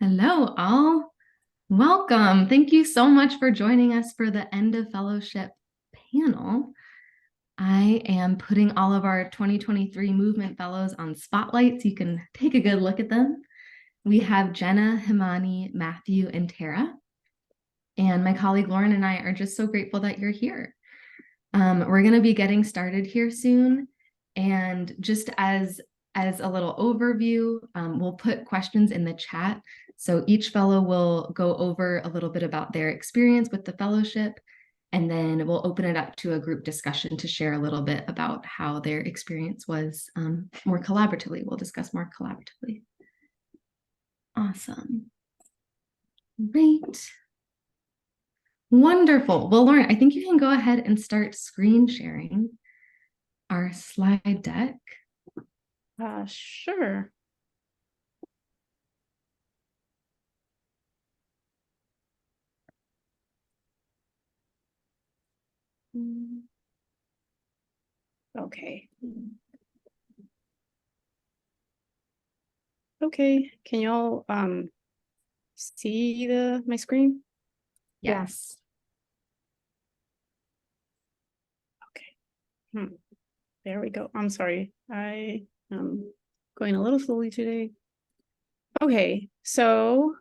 Hello, all. Welcome. Thank you so much for joining us for the End of Fellowship panel. I am putting all of our 2023 Movement Fellows on spotlight so you can take a good look at them. We have Jenna, Himani, Matthew, and Tara. And my colleague Lauren and I are just so grateful that you're here. We're going to be getting started here soon. And just as a little overview, we'll put questions in the chat. So each fellow will go over a little bit about their experience with the fellowship, and then we'll open it up to a group discussion to share a little bit about how their experience was more collaboratively. We'll discuss more collaboratively. Awesome. Great. Wonderful. Well, Lauren, I think you can go ahead and start screen sharing our slide deck. Sure. Okay. Okay, can y'all see my screen? Yes. Okay. There we go. I'm sorry. I am going a little slowly today. Okay, so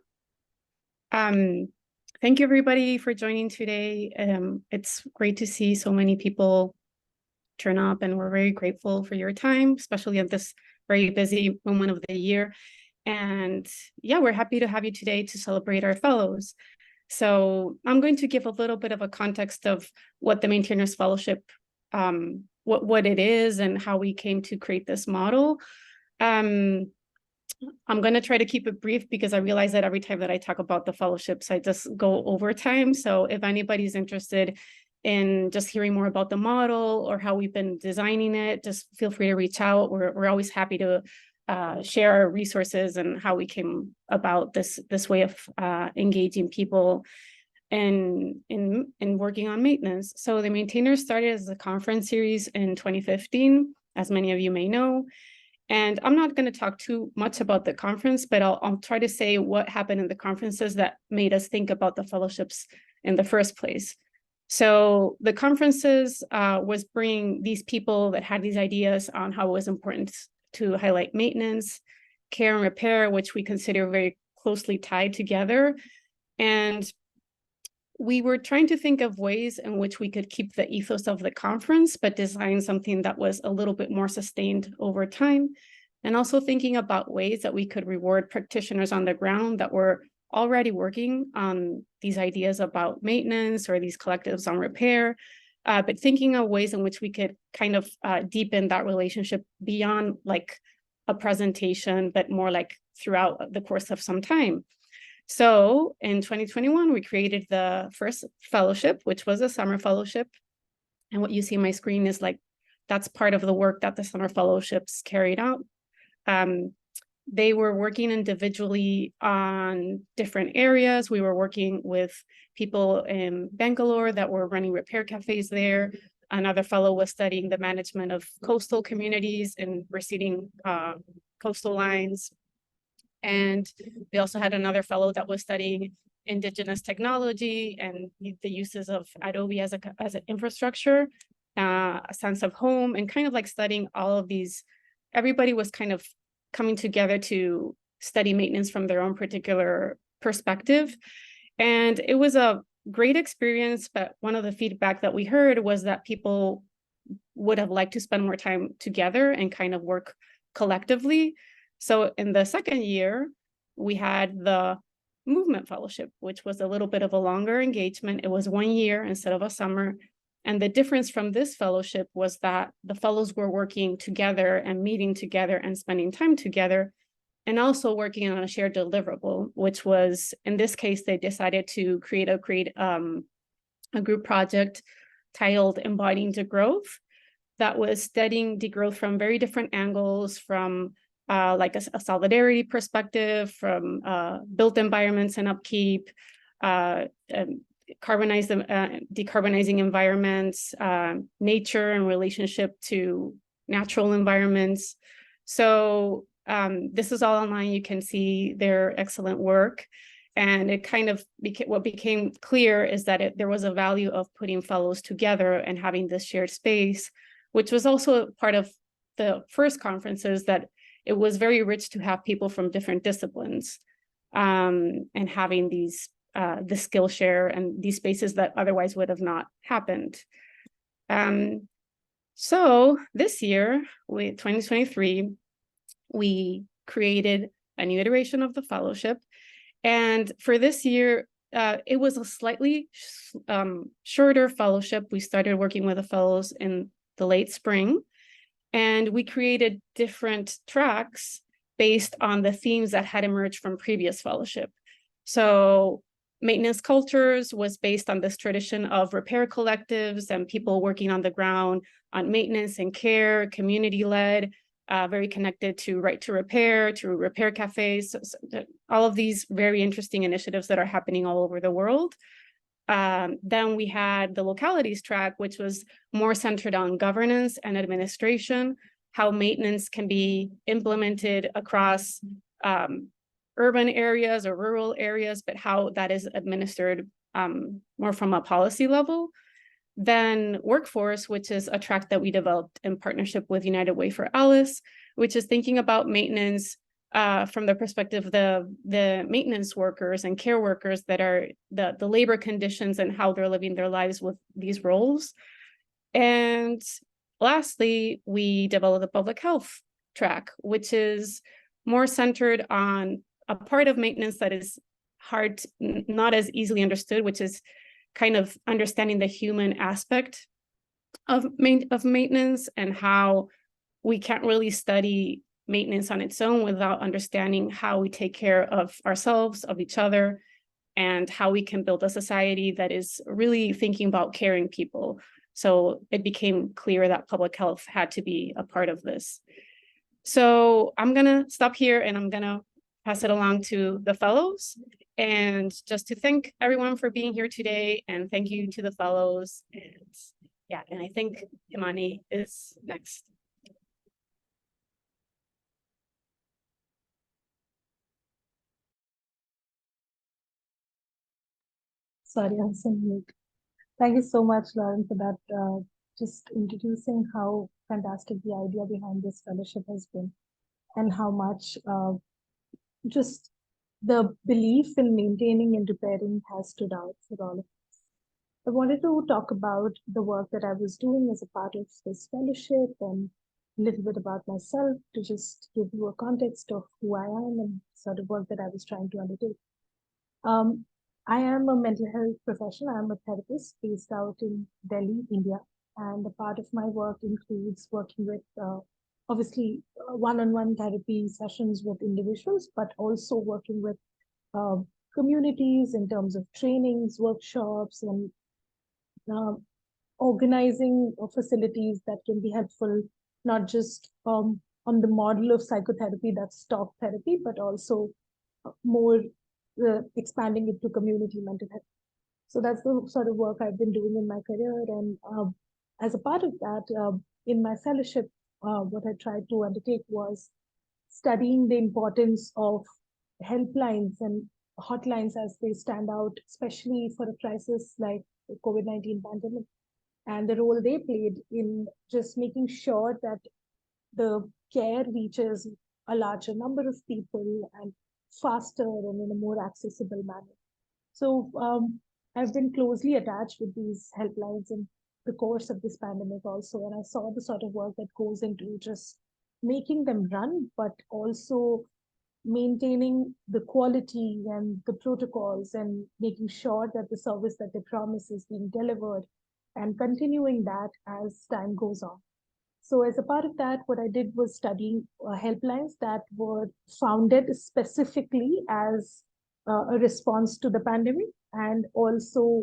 thank you everybody for joining today. It's great to see so many people turn up, and we're very grateful for your time, especially at this very busy moment of the year. And yeah, we're happy to have you today to celebrate our fellows. So I'm going to give a little bit of a context of what the Maintainers Fellowship, what it is and how we came to create this model. I'm going to try to keep it brief because I realize that every time that I talk about the fellowships, I just go over time. So if anybody's interested in just hearing more about the model or how we've been designing it, just feel free to reach out. We're always happy to share our resources and how we came about this way of engaging people in working on maintenance. So the Maintainers started as a conference series in 2015, as many of you may know. And I'm not going to talk too much about the conference, but I'll try to say what happened in the conferences that made us think about the fellowships in the first place. So the conferences was bringing these people that had these ideas on how it was important to highlight maintenance, care, and repair, which we consider very closely tied together. And we were trying to think of ways in which we could keep the ethos of the conference, but design something that was a little bit more sustained over time. And also thinking about ways that we could reward practitioners on the ground that were already working on these ideas about maintenance or these collectives on repair, but thinking of ways in which we could kind of deepen that relationship beyond like a presentation, but more like throughout the course of some time. So in 2021, we created the first fellowship, which was a summer fellowship. And what you see on my screen is like, that's part of the work that the summer fellowships carried out. They were working individually on different areas. We were working with people in Bangalore that were running repair cafes there. Another fellow was studying the management of coastal communities and receding coastal lines. And we also had another fellow that was studying indigenous technology and the uses of Adobe as an infrastructure, a sense of home, and kind of like studying all of these. Everybody was kind of coming together to study maintenance from their own particular perspective. And it was a great experience, but one of the feedback that we heard was that people would have liked to spend more time together and kind of work collectively. So in the second year, we had the Movement Fellowship, which was a little bit of a longer engagement. It was 1 year instead of a summer. And the difference from this fellowship was that the fellows were working together and meeting together and spending time together, and also working on a shared deliverable, which was, in this case, they decided to create a group project titled Embodying Degrowth that was studying degrowth from very different angles, from like a solidarity perspective, from built environments and upkeep, decarbonizing environments, nature in relationship to natural environments. So This is all online. You can see their excellent work. And it kind of what became clear is that there was a value of putting fellows together and having this shared space, which was also part of the first conferences, that it was very rich to have people from different disciplines, and having these the skill share and these spaces that otherwise would have not happened. So this year, 2023, we created a new iteration of the fellowship. And for this year, it was a slightly shorter fellowship. We started working with the fellows in the late spring, and we created different tracks based on the themes that had emerged from previous fellowship. So maintenance cultures was based on this tradition of repair collectives and people working on the ground on maintenance and care, community-led, very connected to right to repair cafes, so all of these very interesting initiatives that are happening all over the world. Then we had the localities track, which was more centered on governance and administration, how maintenance can be implemented across urban areas or rural areas, but how that is administered more from a policy level. Then workforce, which is a track that we developed in partnership with United Way for Alice, which is thinking about maintenance from the perspective of the maintenance workers and care workers that are the labor conditions and how they're living their lives with these roles. And lastly, we developed the public health track, which is more centered on a part of maintenance that is hard, not as easily understood, which is kind of understanding the human aspect of maintenance, and how we can't really study maintenance on its own without understanding how we take care of ourselves, of each other, and how we can build a society that is really thinking about caring people. So it became clear that public health had to be a part of this. So I'm gonna stop here and I'm gonna pass it along to the fellows, and just to thank everyone for being here today, and thank you to the fellows. And yeah, and I think Imani is next. Sorry, I'm so mute. Thank you so much, Lauren, for that. Just introducing how fantastic the idea behind this fellowship has been, and how much just the belief in maintaining and repairing has stood out for all of us. I wanted to talk about the work that I was doing as a part of this fellowship, and a little bit about myself, to just give you a context of who I am and sort of work that I was trying to undertake. I am a mental health professional. I'm a therapist based out in Delhi, India. And a part of my work includes working with, obviously, one-on-one therapy sessions with individuals, but also working with communities in terms of trainings, workshops, and organizing facilities that can be helpful, not just on the model of psychotherapy that's talk therapy, but also more expanding it to community mental health. So that's the sort of work I've been doing in my career. And as a part of that, in my fellowship, what I tried to undertake was studying the importance of helplines and hotlines as they stand out, especially for a crisis like the COVID-19 pandemic, and the role they played in just making sure that the care reaches a larger number of people and faster and in a more accessible manner. So I've been closely attached with these helplines in the course of this pandemic also, and I saw the sort of work that goes into just making them run, but also maintaining the quality and the protocols and making sure that the service that they promise is being delivered, and continuing that as time goes on. So as a part of that, what I did was studying helplines that were founded specifically as a response to the pandemic, and also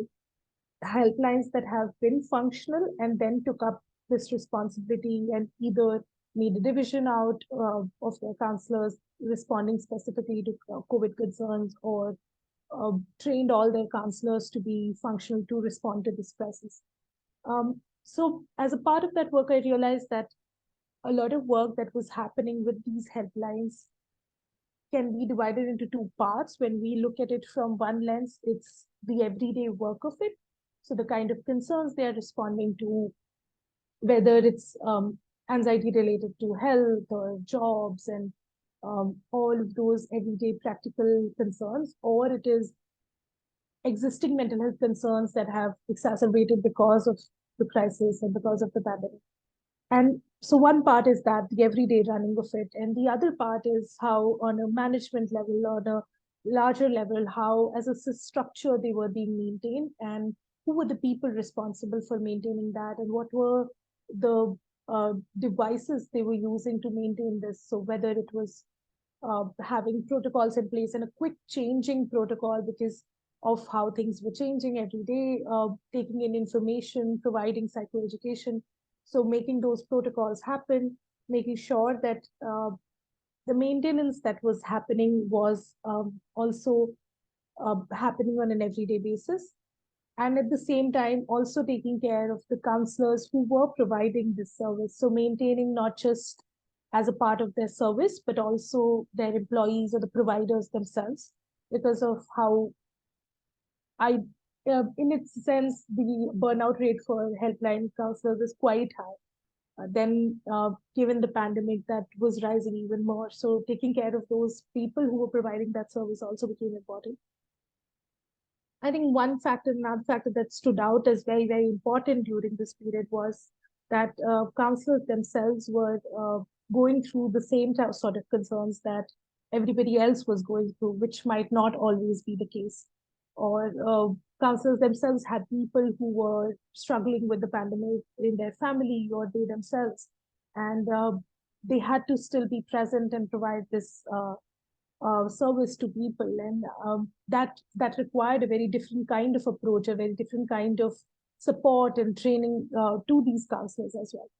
helplines that have been functional and then took up this responsibility and either made a division out of their counselors responding specifically to COVID concerns, or trained all their counselors to be functional to respond to this crisis. So as a part of that work, I realized that a lot of work that was happening with these helplines can be divided into two parts. When we look at it from one lens, it's the everyday work of it. So the kind of concerns they are responding to, whether it's anxiety related to health or jobs and all of those everyday practical concerns, or it is existing mental health concerns that have exacerbated because of the crisis and because of the pandemic. And so one part is that the everyday running of it, and the other part is how, on a management level, on a larger level, how as a structure they were being maintained, and who were the people responsible for maintaining that, and what were the devices they were using to maintain this. So whether it was having protocols in place and a quick changing protocol because of how things were changing every day, taking in information, providing psychoeducation. So making those protocols happen, making sure that the maintenance that was happening was also happening on an everyday basis. And at the same time, also taking care of the counselors who were providing this service. So maintaining not just as a part of their service, but also their employees or the providers themselves, because of how in its sense, the burnout rate for helpline counselors is quite high. Then, given the pandemic, that was rising even more. So taking care of those people who were providing that service also became important. I think another factor that stood out as very, very important during this period was that counselors themselves were going through the same sort of concerns that everybody else was going through, which might not always be the case. Or counselors themselves had people who were struggling with the pandemic in their family or they themselves. And they had to still be present and provide this service to people, and that required a very different kind of approach, a very different kind of support and training to these counselors as well.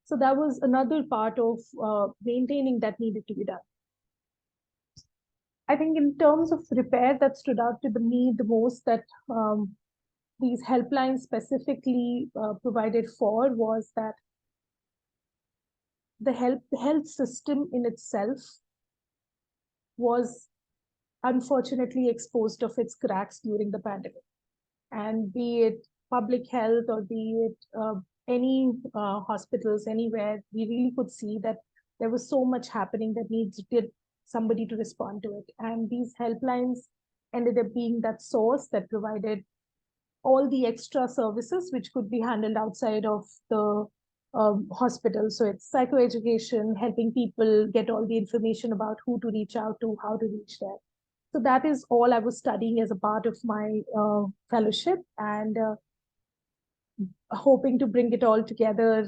So that was another part of maintaining that needed to be done. I think in terms of repair, that stood out to me the most, that these helplines specifically provided for, was that the health system in itself was unfortunately exposed of its cracks during the pandemic. And be it public health or be it any hospitals, anywhere, we really could see that there was so much happening that needed somebody to respond to it. And these helplines ended up being that source that provided all the extra services which could be handled outside of the hospital. So it's psychoeducation, helping people get all the information about who to reach out to, how to reach there. So that is all I was studying as a part of my fellowship, and hoping to bring it all together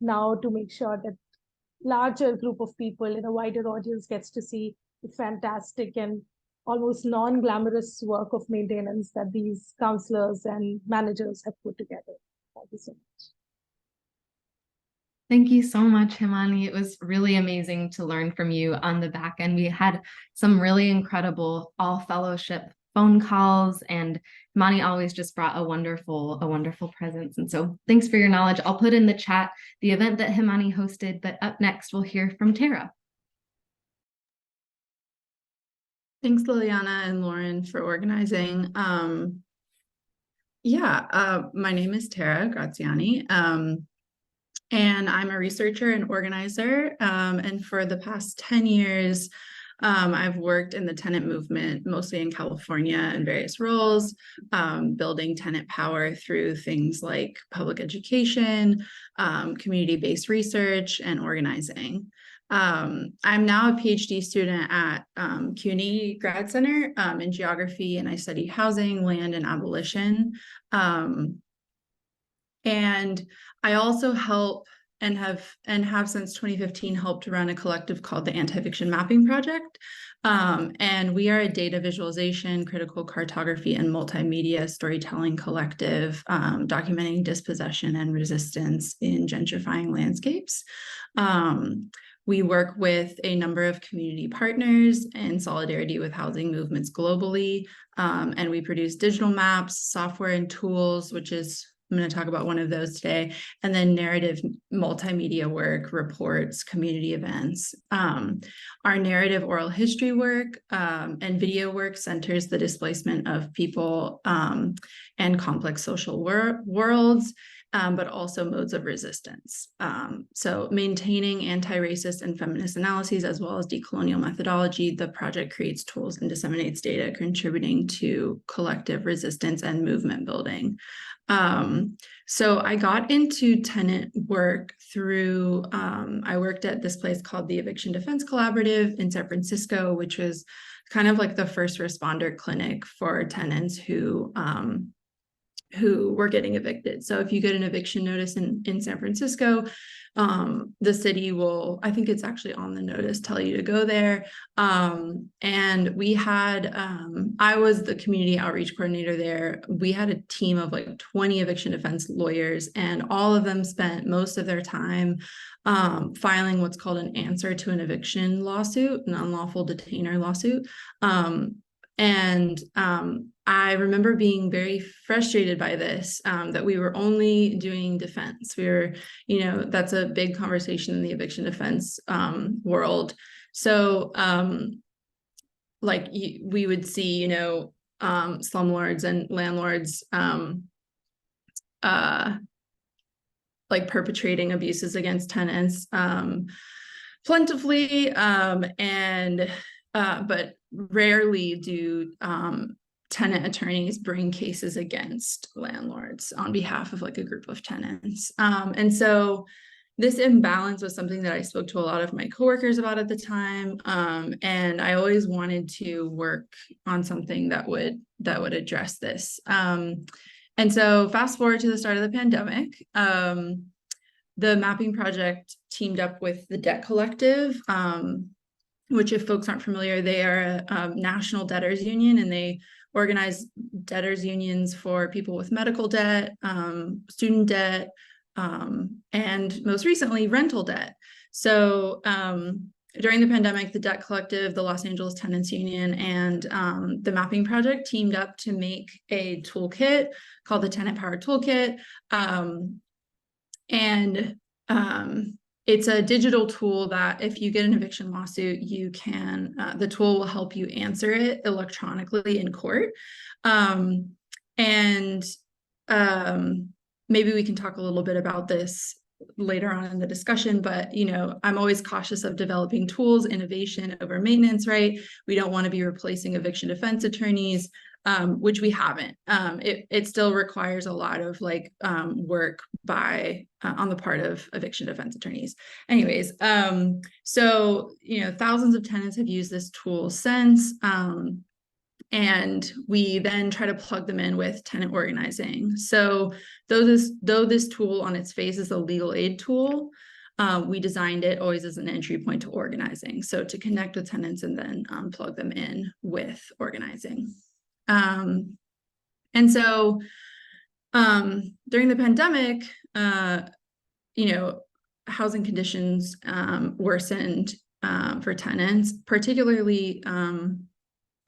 now to make sure that larger group of people in a wider audience gets to see the fantastic and almost non-glamorous work of maintenance that these counselors and managers have put together. Thank you so much. Thank you so much, Himani. It was really amazing to learn from you on the back end. We had some really incredible all fellowship phone calls, and Himani always just brought a wonderful presence. And so thanks for your knowledge. I'll put in the chat the event that Himani hosted, but up next we'll hear from Tara. Thanks, Liliana and Lauren, for organizing. My name is Tara Graziani. And I'm a researcher and organizer. And for the past 10 years, I've worked in the tenant movement, mostly in California in various roles, building tenant power through things like public education, community-based research, and organizing. I'm now a PhD student at CUNY Grad Center in geography, and I study housing, land, and abolition. And I also help and have since 2015 helped run a collective called the Anti-Eviction Mapping Project. And we are a data visualization, critical cartography, and multimedia storytelling collective documenting dispossession and resistance in gentrifying landscapes. We work with a number of community partners in solidarity with housing movements globally, and we produce digital maps, software, and tools, which is I'm going to talk about one of those today. And then narrative multimedia work, reports, community events. Our narrative oral history work and video work centers the displacement of people and complex social worlds, but also modes of resistance. So maintaining anti-racist and feminist analyses, as well as decolonial methodology, the project creates tools and disseminates data, contributing to collective resistance and movement building. So I got into tenant work through, I worked at this place called the Eviction Defense Collaborative in San Francisco, which was kind of like the first responder clinic for tenants who were getting evicted. So if you get an eviction notice in San Francisco, the city will, I think it's actually on the notice, tell you to go there. And we had, I was the community outreach coordinator there. We had a team of like 20 eviction defense lawyers, and all of them spent most of their time filing what's called an answer to an eviction lawsuit, an unlawful detainer lawsuit. I remember being very frustrated by this, that we were only doing defense. We were, that's a big conversation in the eviction defense world. So we would see, slumlords and landlords like perpetrating abuses against tenants plentifully, but rarely do tenant attorneys bring cases against landlords on behalf of like a group of tenants. And so this imbalance was something that I spoke to a lot of my coworkers about at the time. And I always wanted to work on something that would address this. And so fast forward to the start of the pandemic, the mapping project teamed up with the Debt Collective, which, if folks aren't familiar, they are a national debtors union, and they organize debtors unions for people with medical debt, student debt, and most recently rental debt. So during the pandemic, the Debt Collective, the Los Angeles Tenants Union, and the mapping project teamed up to make a toolkit called the Tenant Power Toolkit. It's a digital tool that if you get an eviction lawsuit, you can, the tool will help you answer it electronically in court. Maybe we can talk a little bit about this later on in the discussion, but I'm always cautious of developing tools, innovation over maintenance, right? We don't want to be replacing eviction defense attorneys, which we haven't. It still requires a lot of work on the part of eviction defense attorneys. Anyways, so thousands of tenants have used this tool since, and we then try to plug them in with tenant organizing. So though this tool on its face is a legal aid tool, we designed it always as an entry point to organizing. So to connect with tenants and then plug them in with organizing. And so during the pandemic, housing conditions worsened for tenants, particularly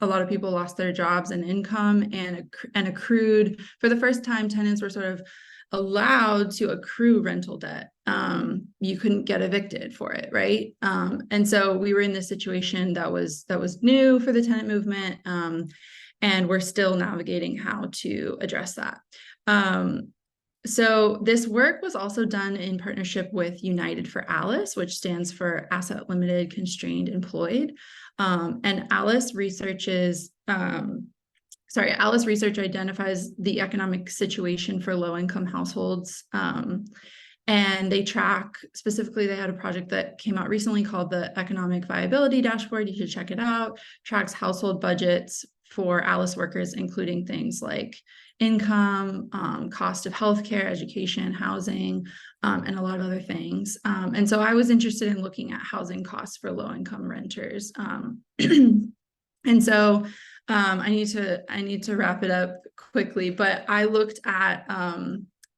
a lot of people lost their jobs and income and accrued. For the first time, tenants were sort of allowed to accrue rental debt. You couldn't get evicted for it, right? And so we were in this situation that was new for the tenant movement, and we're still navigating how to address that. So this work was also done in partnership with United for ALICE, which stands for Asset Limited, Constrained, Employed. And ALICE research identifies the economic situation for low-income households. And they track, specifically, they had a project that came out recently called the Economic Viability Dashboard. You should check it out. Tracks household budgets for ALICE workers, including things like income, cost of healthcare, education, housing, and a lot of other things. And so I was interested in looking at housing costs for low-income renters. And so I need to wrap it up quickly, but I looked at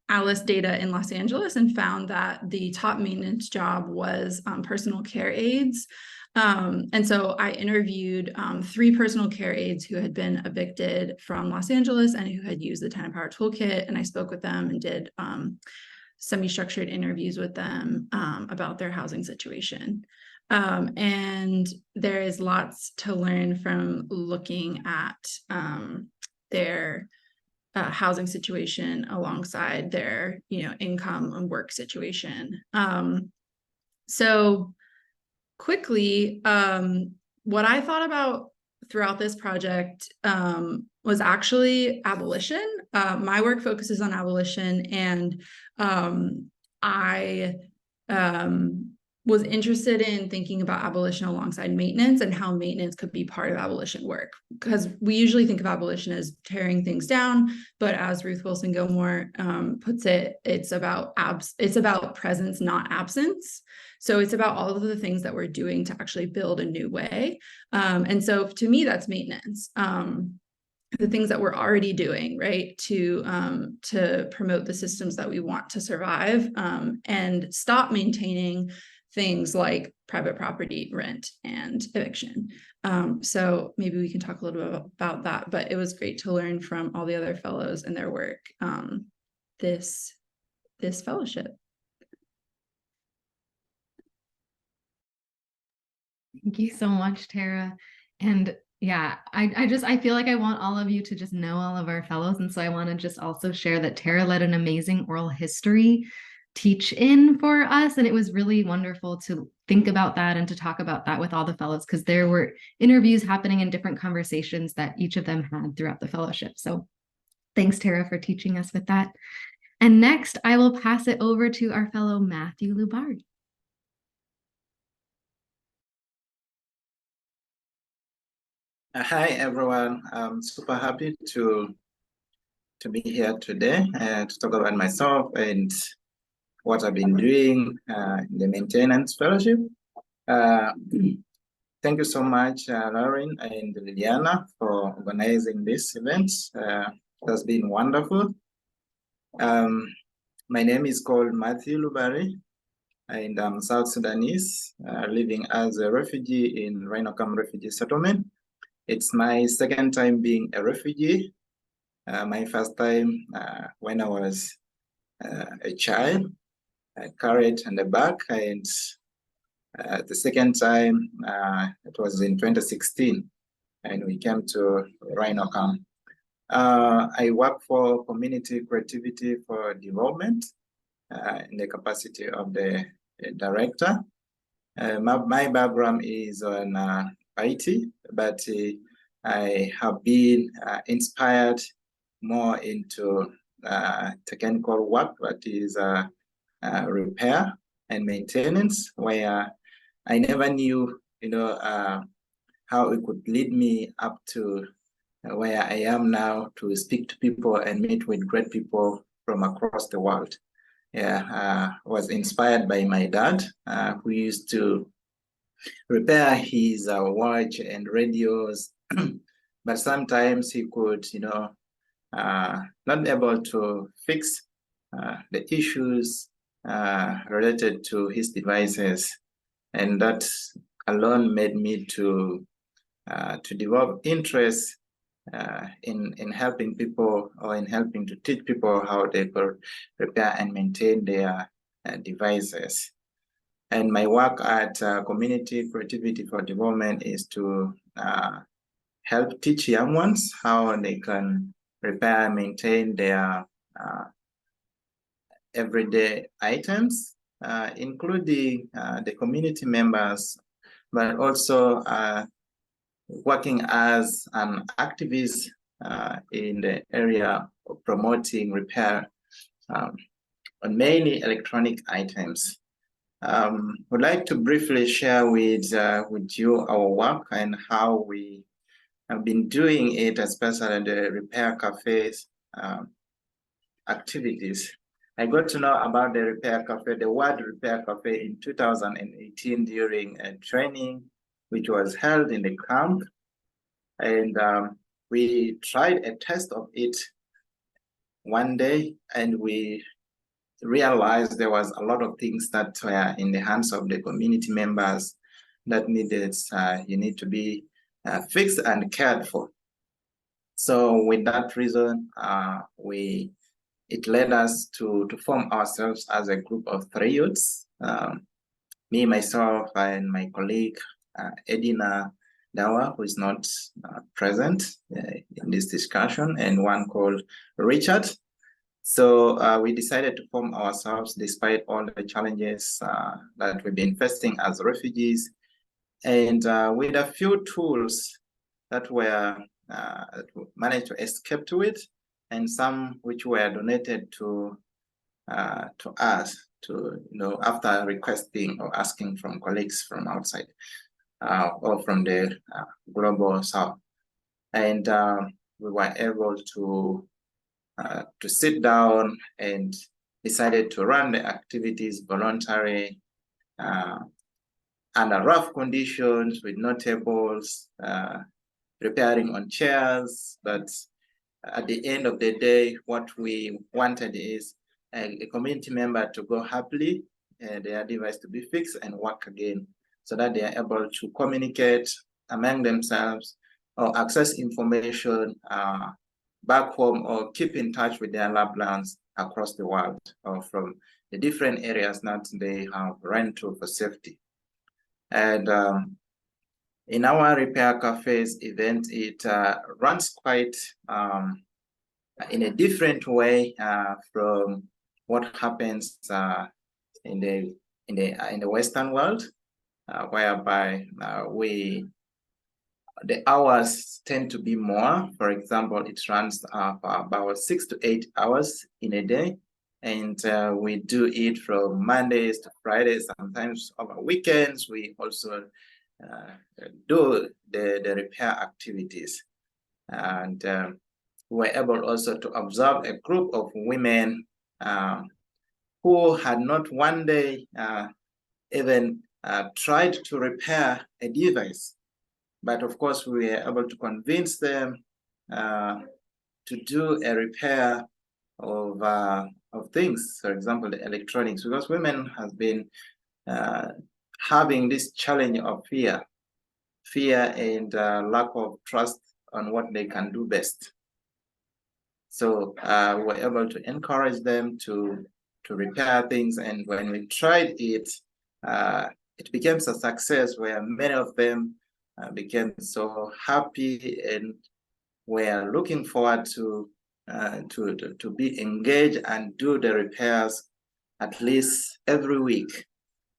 ALICE data in Los Angeles and found that the top maintenance job was personal care aides. And so I interviewed 3 personal care aides who had been evicted from Los Angeles and who had used the Tenant Power Toolkit. And I spoke with them and did semi-structured interviews with them about their housing situation. And there is lots to learn from looking at their housing situation alongside their, income and work situation. So quickly, what I thought about throughout this project was actually abolition. My work focuses on abolition, and I was interested in thinking about abolition alongside maintenance and how maintenance could be part of abolition work. Because we usually think of abolition as tearing things down, but as Ruth Wilson Gilmore puts it, it's about presence, not absence. So it's about all of the things that we're doing to actually build a new way. And so to me, that's maintenance. The things that we're already doing, right, to promote the systems that we want to survive, and stop maintaining things like private property, rent, and eviction. So maybe we can talk a little bit about that, but it was great to learn from all the other fellows and their work this fellowship. Thank you so much, Tara. And yeah, I feel like I want all of you to just know all of our fellows. And so I want to just also share that Tara led an amazing oral history teach in for us. And it was really wonderful to think about that and to talk about that with all the fellows, because there were interviews happening and different conversations that each of them had throughout the fellowship. So thanks, Tara, for teaching us with that. And next, I will pass it over to our fellow Matthew Lubari. Hi, everyone. I'm super happy to be here today to talk about myself and what I've been doing in the maintenance fellowship. Thank you so much, Lauren and Liliana, for organizing this event. It has been wonderful. My name is called Matthew Lubari, and I'm South Sudanese, living as a refugee in Rhinocam Refugee Settlement. It's my second time being a refugee. My first time when I was a child, carried on the back, and the second time it was in 2016, and we came to Rhinocam. I work for Community Creativity for Development in the capacity of the director. My background is on IT, but I have been inspired more into technical work, that is repair and maintenance, where I never knew, how it could lead me up to where I am now, to speak to people and meet with great people from across the world. Was inspired by my dad, who used to repair his watch and radios, but sometimes he could, not able to fix the issues related to his devices, and that alone made me to develop interest in helping people, or in helping to teach people how they could repair and maintain their devices. And my work at Community Creativity for Development is to help teach young ones how they can repair and maintain their everyday items, including the community members, but also working as an activist in the area of promoting repair on mainly electronic items. Would like to briefly share with you our work and how we have been doing it, especially the Repair Cafes activities. I got to know about the Repair Cafe, the word Repair Cafe, in 2018 during a training which was held in the camp. And we tried a test of it one day, and we realized there was a lot of things that were in the hands of the community members, that needed you need to be fixed and cared for. So with that reason, it led us to form ourselves as a group of 3 youths. Me, myself, and my colleague, Edina Dawa, who is not present in this discussion, and one called Richard. So we decided to form ourselves despite all the challenges that we've been facing as refugees, and with a few tools that were managed to escape to it, and some which were donated to us after requesting or asking from colleagues from outside or from the global south. And we were able to sit down and decided to run the activities voluntarily under rough conditions with no tables, preparing on chairs. But at the end of the day, what we wanted is a community member to go happily, their device to be fixed and work again, so that they are able to communicate among themselves or access information back home or keep in touch with their loved ones across the world or from the different areas that they have run to for safety. And in our Repair Cafes event, it runs quite in a different way from what happens in the Western world, whereby the hours tend to be more. For example, it runs for about 6 to 8 hours in a day, and we do it from Mondays to Fridays. Sometimes over weekends, we also do the repair activities. And we were able also to observe a group of women who had not one day even tried to repair a device. But of course, we were able to convince them to do a repair of things, for example, the electronics, because women have been having this challenge of fear and lack of trust on what they can do best. So we were able to encourage them to repair things, and when we tried it, it became a success where many of them became so happy and were looking forward to be engaged and do the repairs at least every week.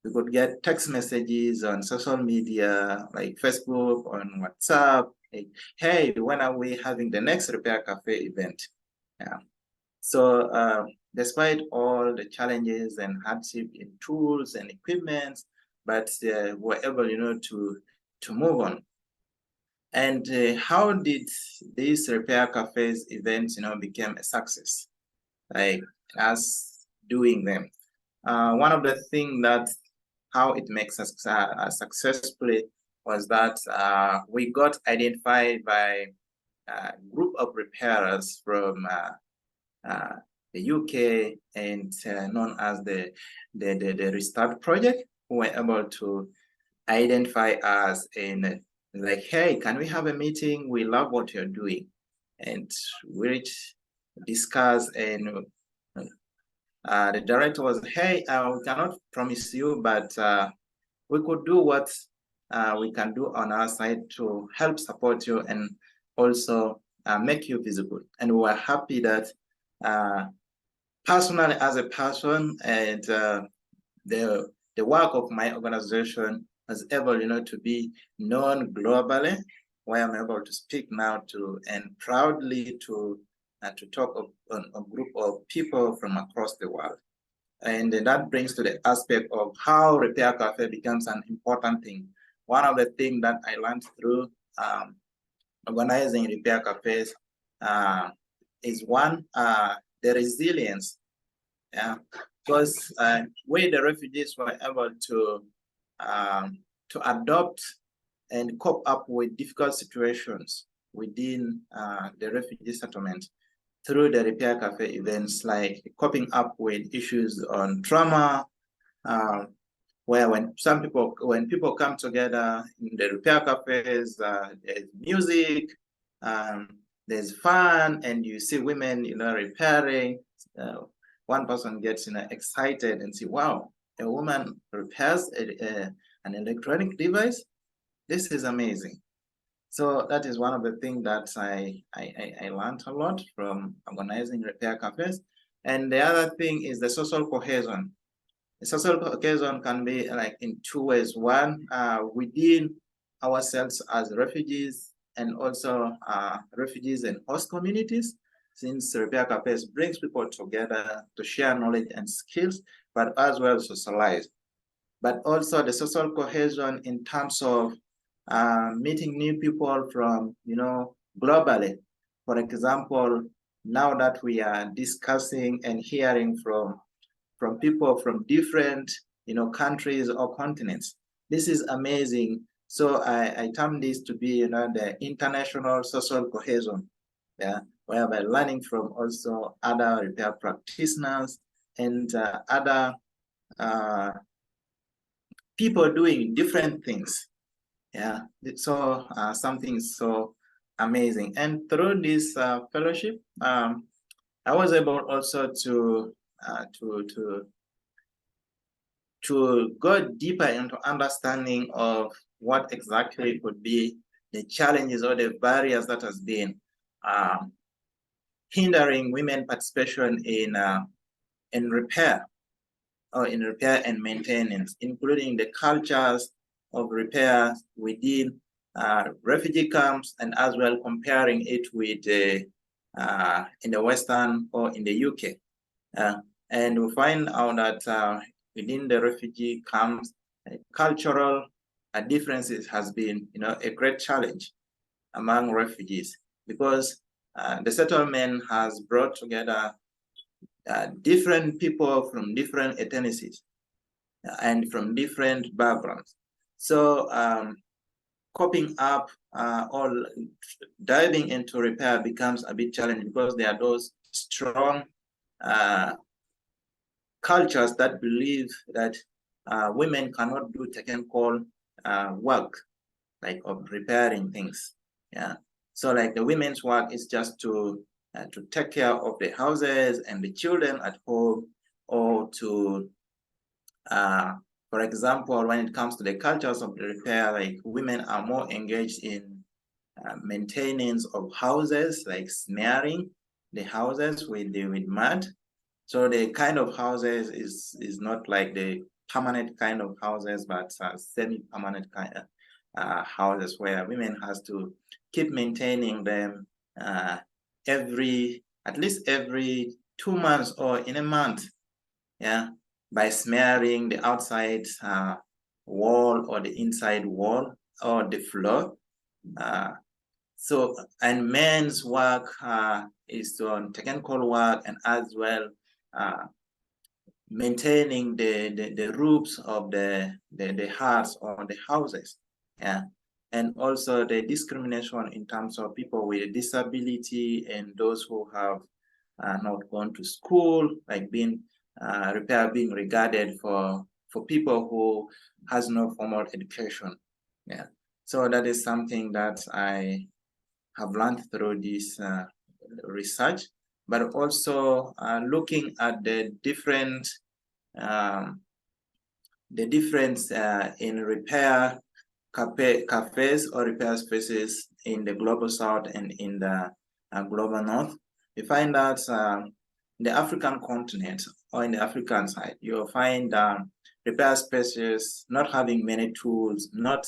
We could get text messages on social media like Facebook, on WhatsApp, like, hey, when are we having the next Repair Cafe event? Yeah. So despite all the challenges and hardship in tools and equipment, but we're able, to move on. And how did these Repair Cafes events, become a success? Like us doing them. One of the things that how it makes us successfully was that we got identified by a group of repairers from the UK and known as the Restart Project, who were able to identify us and like, hey, can we have a meeting? We love what you're doing. And we discuss, and the director was, hey, we cannot promise you, but we could do what we can do on our side to help support you and also make you visible. And we were happy that personally, as a person, and the work of my organization was able, to be known globally, where I'm able to speak now to and proudly to talk on a group of people from across the world. And that brings to the aspect of how Repair Cafe becomes an important thing. One of the things that I learned through organizing Repair Cafes is one, the resilience. Yeah, because we, the refugees, were able to adopt and cope up with difficult situations within the refugee settlement through the Repair Cafe events, like coping up with issues on trauma, where when people come together in the repair cafes, there's music, there's fun, and you see women, repairing. One person gets, excited and say, "Wow, a woman repairs an electronic device. This is amazing." So that is one of the things that I learned a lot from organizing repair cafes. And the other thing is the social cohesion. The social cohesion can be like in two ways. One, within ourselves as refugees, and also refugees and host communities, since repair cafes brings people together to share knowledge and skills, but as well socialize. But also the social cohesion in terms of meeting new people from, globally. For example, now that we are discussing and hearing from people from different, countries or continents, this is amazing. So I term this to be, the international social cohesion, whereby learning from also other repair practitioners and other people doing different things. So something so amazing. And through this fellowship, I was able also to go deeper into understanding of what exactly could be the challenges or the barriers that has been hindering women participation in repair and maintenance, including the cultures of repair within refugee camps, and as well comparing it with in the Western or in the UK. And we find out that within the refugee camps, cultural differences has been, a great challenge among refugees, because the settlement has brought together different people from different ethnicities and from different backgrounds. So coping up or diving into repair becomes a bit challenging, because there are those strong cultures that believe that women cannot do technical work, like of repairing things. So like the women's work is just to take care of the houses and the children at home, or to for example, when it comes to the cultures of the repair, like women are more engaged in maintenance of houses, like smearing the houses with mud. So the kind of houses is not like the permanent kind of houses, but semi-permanent kind of houses, where women has to keep maintaining them at least every 2 months or in a month, by smearing the outside wall or the inside wall or the floor. So, and men's work is on technical work, and as well maintaining the roofs of the huts or the houses. And also the discrimination in terms of people with disability and those who have not gone to school, like repair being regarded for people who has no formal education. So that is something that I have learned through this research, but also looking at the difference in repair cafes or repair spaces in the global south and in the global north. We find that the African continent or in the African side, you'll find repair spaces not having many tools, not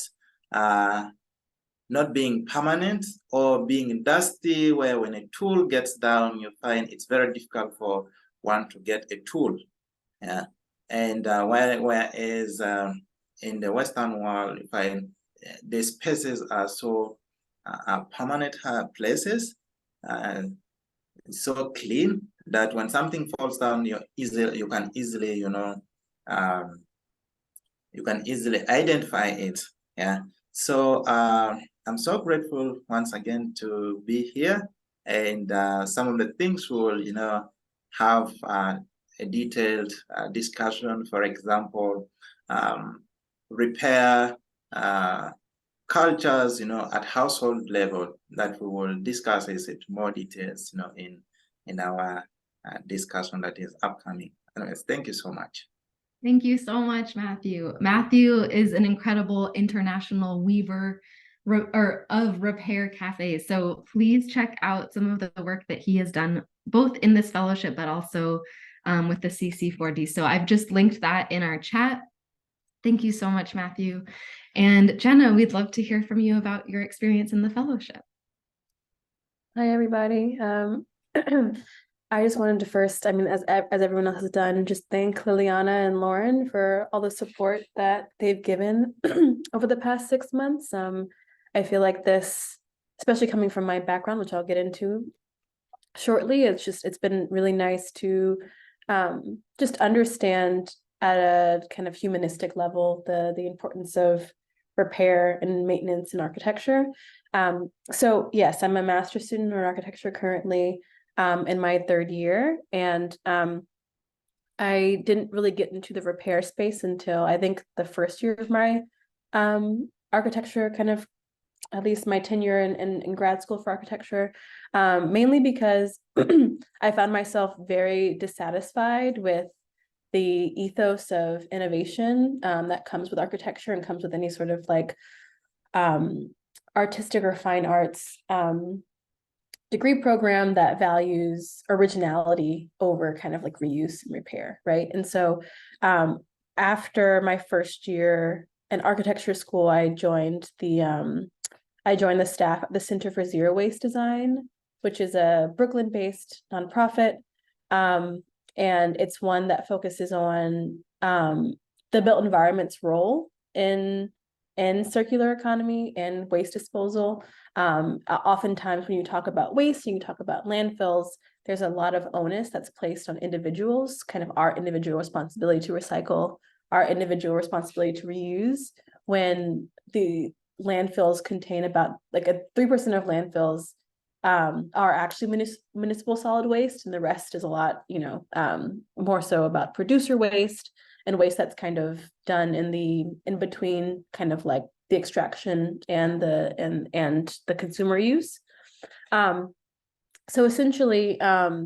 being permanent, or being dusty, where when a tool gets down, you find it's very difficult for one to get a tool. And whereas in the Western world, you find the spaces are so permanent places, and so clean that when something falls down, you can easily identify it. So I'm so grateful once again to be here, and some of the things we will have a detailed discussion. For example, repair cultures, at household level that we will discuss is it more details, in our discussion that is upcoming. Anyways, thank you so much. Thank you so much, Matthew. Matthew is an incredible international weaver of repair cafes. So please check out some of the work that he has done, both in this fellowship, but also with the CC4D. So I've just linked that in our chat. Thank you so much, Matthew. And Jenna, we'd love to hear from you about your experience in the fellowship. Hi, everybody. I just wanted to first, as everyone else has done, just thank Liliana and Lauren for all the support that they've given over the past 6 months. I feel like this, especially coming from my background, which I'll get into shortly, it's been really nice to just understand at a kind of humanistic level the importance of repair and maintenance in architecture. So yes, I'm a master's student in architecture currently in my 3rd year, and I didn't really get into the repair space until I think the 1st year of my architecture, kind of at least my tenure in grad school for architecture, mainly because I found myself very dissatisfied with the ethos of innovation that comes with architecture and comes with any sort of like artistic or fine arts degree program that values originality over kind of like reuse and repair, right? And so after my 1st year in architecture school, I joined the staff at the Center for Zero Waste Design, which is a Brooklyn-based nonprofit. And it's one that focuses on the built environment's role in circular economy and waste disposal. Oftentimes when you talk about waste and you talk about landfills, there's a lot of onus that's placed on individuals, kind of our individual responsibility to recycle, our individual responsibility to reuse, when the landfills contain about like 3% of landfills are actually municipal solid waste, and the rest is a lot, more so about producer waste and waste that's kind of done in between kind of like the extraction and the consumer use. So essentially,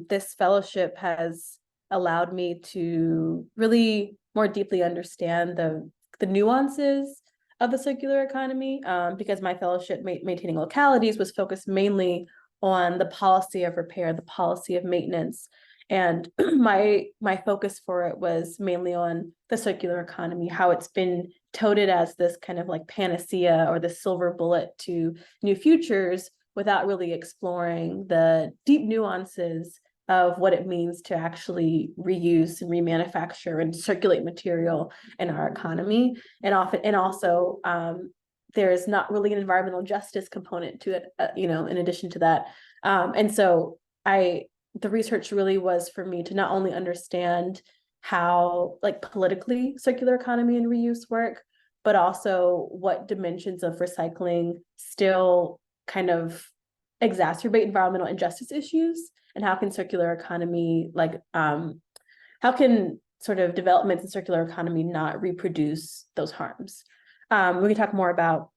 this fellowship has allowed me to really more deeply understand the nuances of the circular economy, because my fellowship, Maintaining Localities, was focused mainly on the policy of repair, the policy of maintenance. And my focus for it was mainly on the circular economy, how it's been touted as this kind of like panacea or the silver bullet to new futures, without really exploring the deep nuances of what it means to actually reuse and remanufacture and circulate material in our economy. And also there's not really an environmental justice component to it, in addition to that. And so the research really was for me to not only understand how like politically circular economy and reuse work, but also what dimensions of recycling still kind of exacerbate environmental injustice issues, and how can circular economy, how can sort of developments in circular economy not reproduce those harms. We can talk more about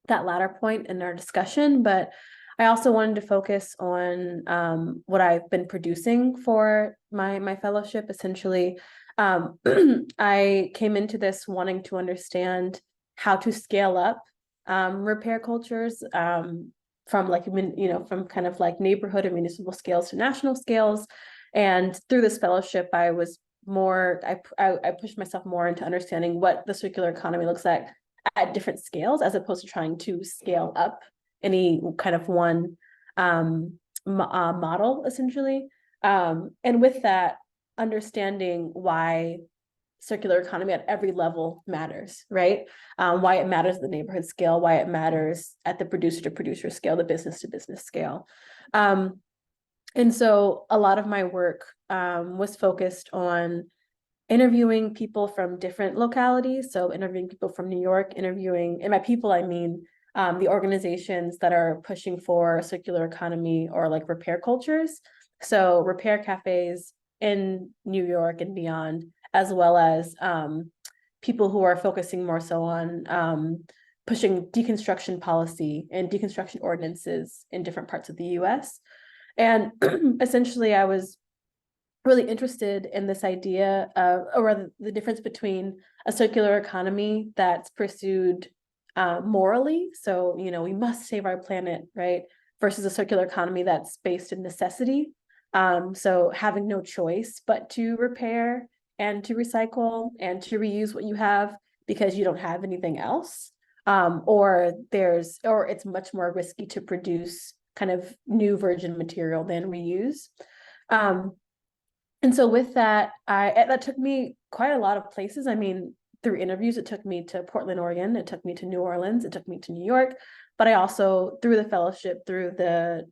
that latter point in our discussion, but I also wanted to focus on what I've been producing for my fellowship. Essentially, I came into this wanting to understand how to scale up repair cultures from kind of like neighborhood and municipal scales to national scales. And through this fellowship, I pushed myself more into understanding what the circular economy looks like at different scales, as opposed to trying to scale up any kind of one model, essentially. And with that, understanding why circular economy at every level matters, right? Why it matters at the neighborhood scale, why it matters at the producer to producer scale, the business to business scale. And so a lot of my work was focused on interviewing people from different localities. So interviewing people from New York, and by people, I mean the organizations that are pushing for circular economy or like repair cultures. So repair cafes in New York and beyond, as well as people who are focusing more so on pushing deconstruction policy and deconstruction ordinances in different parts of the US. And essentially, I was really interested in this idea of, or rather the difference between a circular economy that's pursued morally. So, we must save our planet, right? Versus a circular economy that's based in necessity. So having no choice but to repair and to recycle and to reuse what you have because you don't have anything else. Or it's much more risky to produce kind of new virgin material than reuse. And so with that, that took me quite a lot of places. I mean, through interviews, it took me to Portland, Oregon, it took me to New Orleans, it took me to New York, but I also, through the fellowship, through the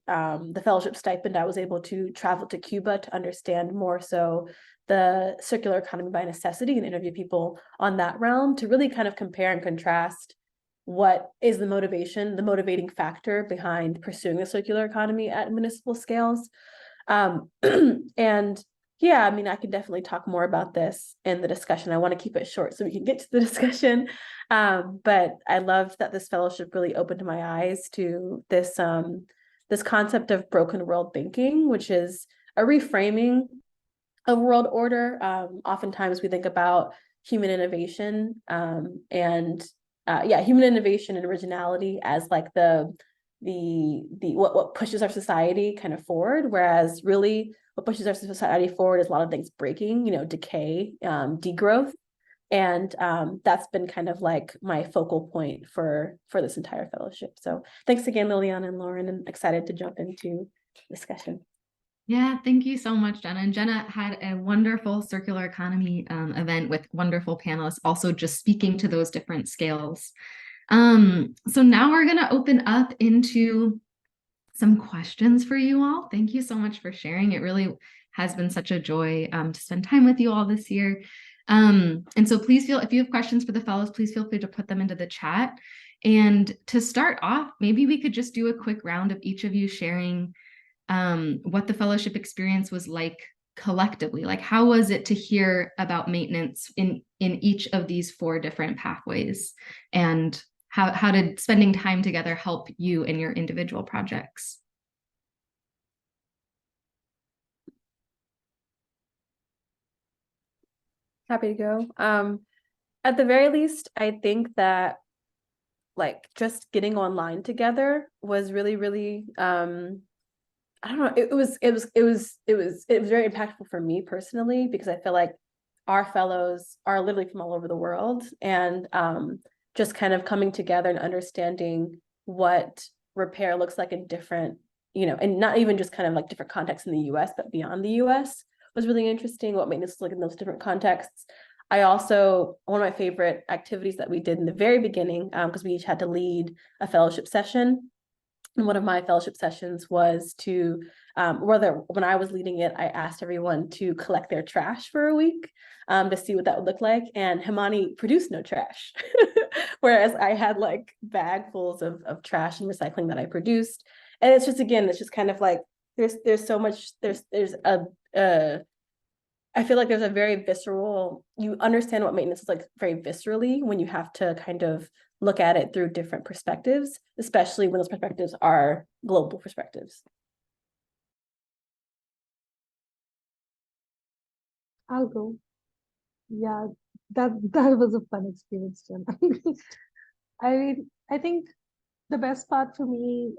fellowship stipend, I was able to travel to Cuba to understand more so the circular economy by necessity and interview people on that realm to really kind of compare and contrast what is the motivating factor behind pursuing the circular economy at municipal scales. And yeah, I mean, I can definitely talk more about this in the discussion. I want to keep it short so we can get to the discussion. But I loved that this fellowship really opened my eyes to this concept of broken world thinking, which is a reframing of world order. Oftentimes we think about human innovation and human innovation and originality as like what pushes our society kind of forward, whereas really what pushes our society forward is a lot of things breaking, decay, degrowth. And that's been kind of like my focal point for this entire fellowship. So thanks again, Liliana and Lauren, and excited to jump into discussion. Yeah, thank you so much, Jenna. And Jenna had a wonderful circular economy event with wonderful panelists, also just speaking to those different scales. So now we're going to open up into some questions for you all. Thank you so much for sharing. It really has been such a joy to spend time with you all this year. And so please if you have questions for the fellows, please feel free to put them into the chat. And to start off, maybe we could just do a quick round of each of you sharing what the fellowship experience was like collectively. Like, how was it to hear about maintenance in each of these 4 different pathways? And how did spending time together help you in your individual projects? Happy to go. At the very least, I think that like just getting online together was really, really I don't know, it was very impactful for me personally, because I feel like our fellows are literally from all over the world, and just kind of coming together and understanding what repair looks like in different, and not even just kind of like different contexts in the US, but beyond the US was really interesting, what maintenance looks like in those different contexts. I also, one of my favorite activities that we did in the very beginning, because we each had to lead a fellowship session. And one of my fellowship sessions was to, when I was leading it, I asked everyone to collect their trash for a week to see what that would look like. And Himani produced no trash, whereas I had like bagfuls of trash and recycling that I produced. And it's just kind of like, there's so much, I feel like there's a very visceral, you understand what maintenance is like very viscerally when you have to kind of look at it through different perspectives, especially when those perspectives are global perspectives. I'll go. Yeah, that was a fun experience, Jen. I think the best part for me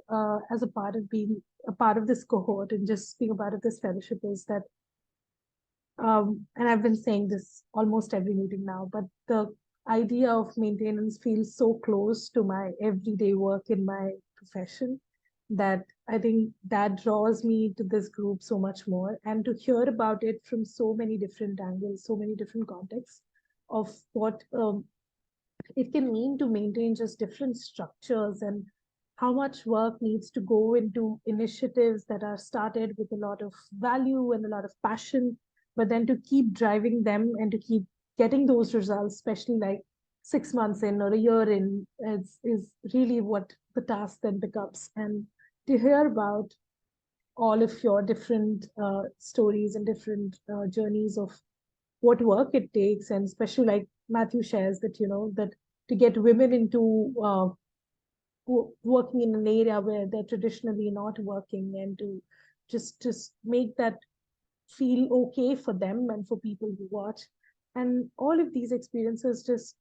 as a part of being a part of this cohort and just being a part of this fellowship is that and I've been saying this almost every meeting now, but the idea of maintenance feels so close to my everyday work in my profession that I think that draws me to this group so much more, and to hear about it from so many different angles, so many different contexts of what it can mean to maintain just different structures, and how much work needs to go into initiatives that are started with a lot of value and a lot of passion, but then to keep driving them and to keep getting those results, especially like 6 months in or a year in, is really what the task then becomes. And to hear about all of your different stories and different journeys of what work it takes, and especially like Matthew shares that, that to get women into working in an area where they're traditionally not working, and to just make that feel okay for them and for people who watch. And all of these experiences just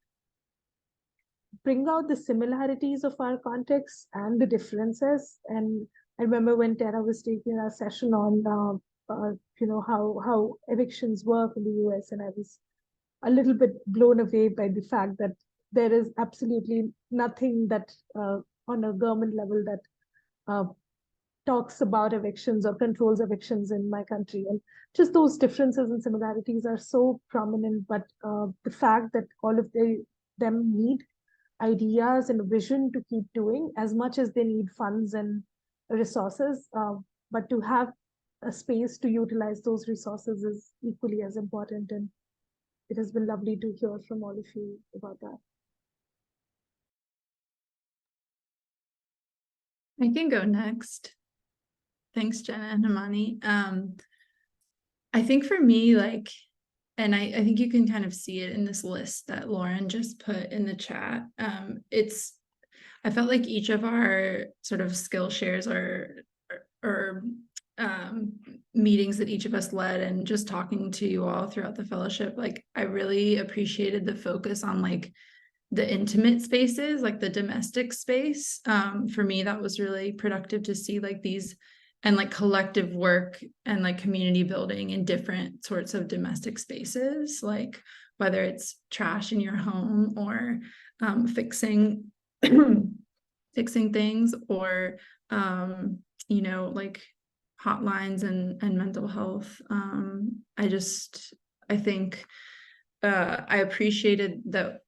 bring out the similarities of our contexts and the differences. And I remember when Tara was taking a session on, how evictions work in the US, and I was a little bit blown away by the fact that there is absolutely nothing that on a government level that talks about evictions or controls evictions in my country. And just those differences and similarities are so prominent, but the fact that all of them need ideas and vision to keep doing as much as they need funds and resources, but to have a space to utilize those resources is equally as important. And it has been lovely to hear from all of you about that. I can go next. Thanks, Jenna and Amani. I think for me, like, and I think you can kind of see it in this list that Lauren just put in the chat. I felt like each of our sort of skill shares or meetings that each of us led, and just talking to you all throughout the fellowship, like I really appreciated the focus on like the intimate spaces, like the domestic space. For me, that was really productive to see like these and like collective work and like community building in different sorts of domestic spaces, like whether it's trash in your home or fixing fixing things, or like hotlines and mental health. I think I appreciated that,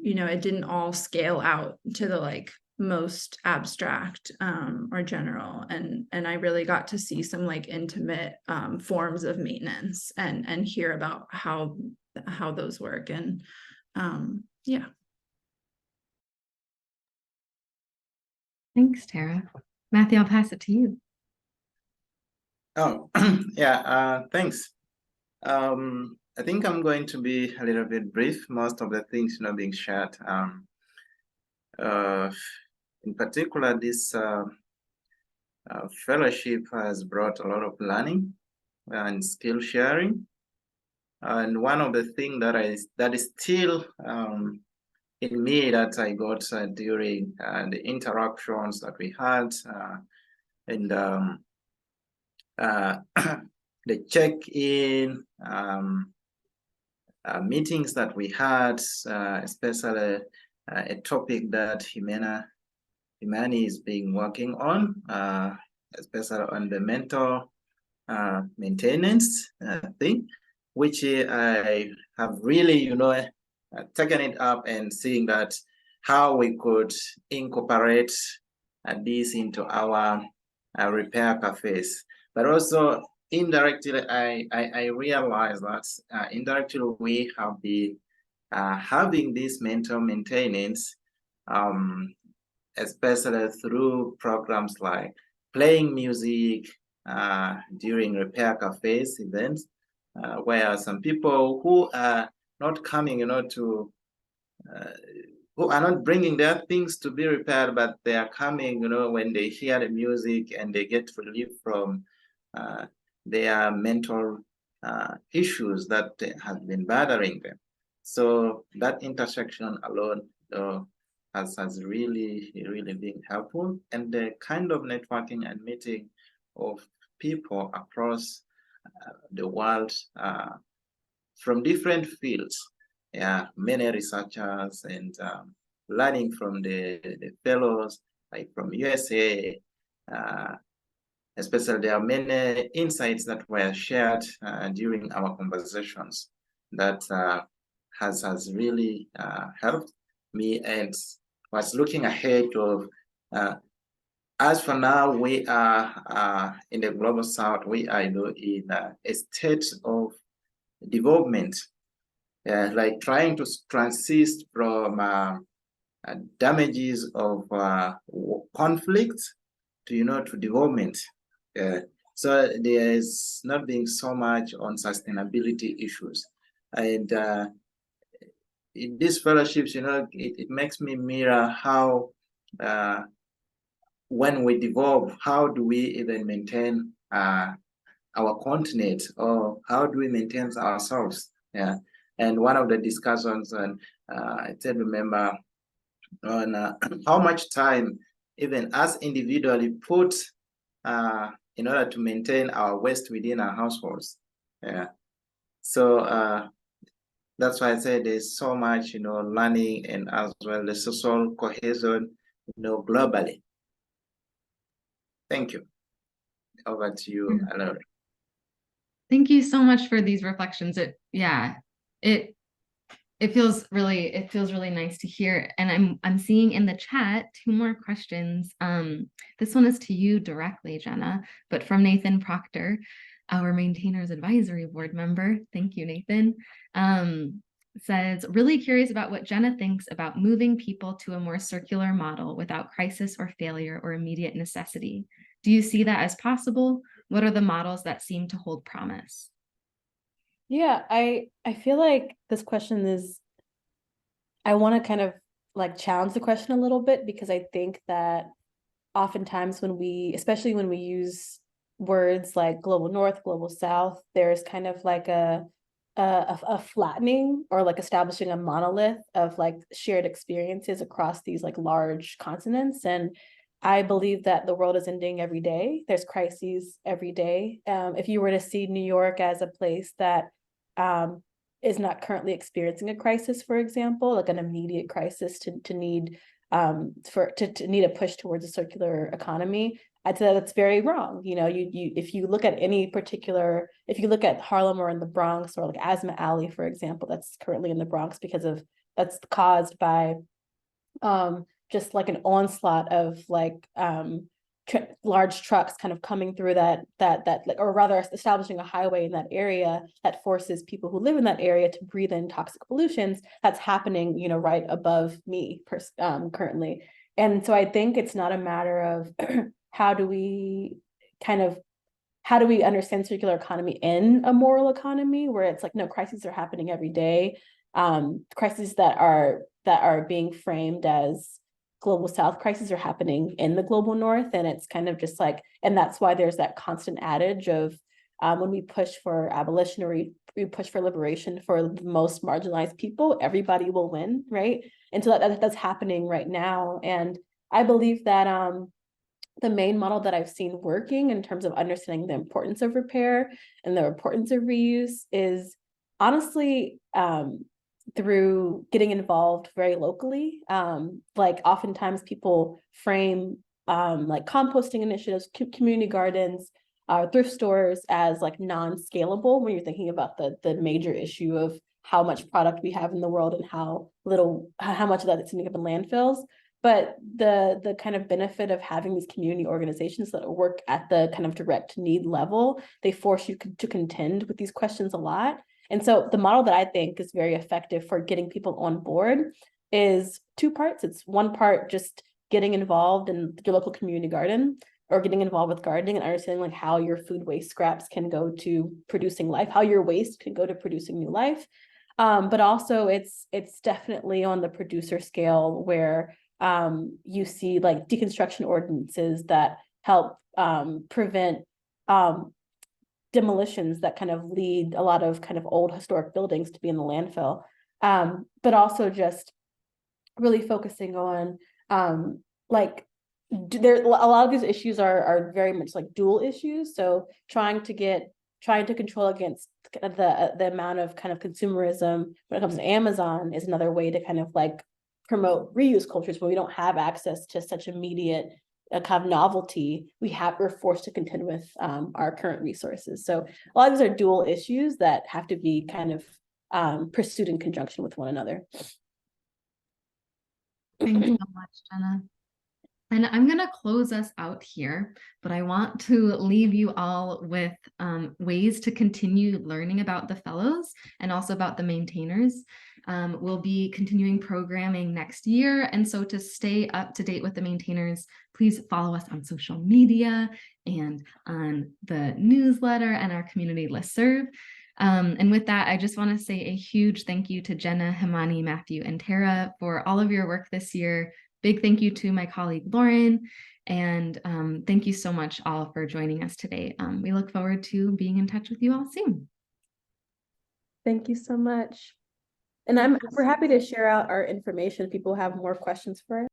it didn't all scale out to the like most abstract or general, and I really got to see some like intimate forms of maintenance and hear about how those work. And yeah. Thanks, Tara. Matthew, I'll pass it to you. Oh, yeah, thanks. I think I'm going to be a little bit brief. Most of the things being shared. In particular, this fellowship has brought a lot of learning and skill sharing. And one of the things that is still in me that I got during the interactions that we had and the check-in meetings that we had, especially a topic that Himani is being working on, especially on the mental maintenance thing, which I have really, taken it up and seeing that how we could incorporate this into our repair cafes. But also indirectly, I realized that indirectly we have been having this mental maintenance, especially through programs like playing music during repair cafes events, where some people who are not coming, who are not bringing their things to be repaired, but they are coming, when they hear the music and they get relief from their mental issues that have been bothering them. So that intersection alone has really been helpful, and the kind of networking and meeting of people across the world from different fields. Yeah, many researchers, and learning from the fellows like from USA, especially there are many insights that were shared during our conversations that has really helped me, and was looking ahead of as for now, we are in the global south, we are in a state of development, like trying to transist from damages of conflict to to development. So there is not being so much on sustainability issues, and in these fellowships, it makes me mirror how when we devolve, how do we even maintain our continent, or how do we maintain ourselves? Yeah. And one of the discussions, and I still remember on how much time even us individually put in order to maintain our waste within our households. Yeah. So that's why I say there's so much, learning, and as well the social cohesion, globally. Thank you. Over to you, Alora. Thank you so much for these reflections. It feels really nice to hear. And I'm seeing in the chat 2 more questions. This one is to you directly, Jenna, but from Nathan Proctor, our Maintainers Advisory Board member. Thank you, Nathan. Says, really curious about what Jenna thinks about moving people to a more circular model without crisis or failure or immediate necessity. Do you see that as possible? What are the models that seem to hold promise? Yeah, I feel like this question is, I want to kind of like challenge the question a little bit, because I think that oftentimes especially when we use words like global north, global south, there's kind of like a flattening, or like establishing a monolith of like shared experiences across these like large continents. And I believe that the world is ending every day. There's crises every day. If you were to see New York as a place that is not currently experiencing a crisis, for example, like an immediate crisis to need a push towards a circular economy, I'd say that's very wrong. If you look at if you look at Harlem or in the Bronx, or like Asma Alley, for example, that's currently in the Bronx that's caused by just like an onslaught of like large trucks kind of coming through or rather establishing a highway in that area that forces people who live in that area to breathe in toxic pollutions. That's happening, right above me currently. And so I think it's not a matter of how do we understand circular economy in a moral economy where it's like, no, crises are happening every day. Crises that are being framed as global south crises are happening in the global north. And it's kind of just like, and that's why there's that constant adage of when we push for abolition, or we push for liberation for the most marginalized people, everybody will win, right? And so that's happening right now. And I believe that the main model that I've seen working in terms of understanding the importance of repair and the importance of reuse is honestly through getting involved very locally. Like oftentimes people frame like composting initiatives, community gardens, thrift stores as like non-scalable when you're thinking about the major issue of how much product we have in the world and how much of that is ending up in landfills. But the kind of benefit of having these community organizations that work at the kind of direct need level, they force you to contend with these questions a lot. And so the model that I think is very effective for getting people on board is 2 parts. It's one part just getting involved in your local community garden, or getting involved with gardening and understanding like how your food waste scraps can go to producing life, how your waste can go to producing new life. But also it's definitely on the producer scale where you see like deconstruction ordinances that help prevent demolitions that kind of lead a lot of kind of old historic buildings to be in the landfill. But also just really focusing on like a lot of these issues are very much like dual issues. So trying to control against the amount of kind of consumerism when it comes to Amazon is another way to kind of like promote reuse cultures where we don't have access to such immediate kind of novelty. We're forced to contend with our current resources. So a lot of these are dual issues that have to be kind of pursued in conjunction with one another. Thanks so much, Jenna. And I'm going to close us out here, but I want to leave you all with ways to continue learning about the fellows and also about the maintainers. We'll be continuing programming next year. And so to stay up to date with the maintainers, please follow us on social media and on the newsletter and our community listserv. And with that, I just want to say a huge thank you to Jenna, Himani, Matthew, and Tara for all of your work this year. Big thank you to my colleague Lauren, and thank you so much all for joining us today. We look forward to being in touch with you all soon. Thank you so much. And we're happy to share out our information if people have more questions for us.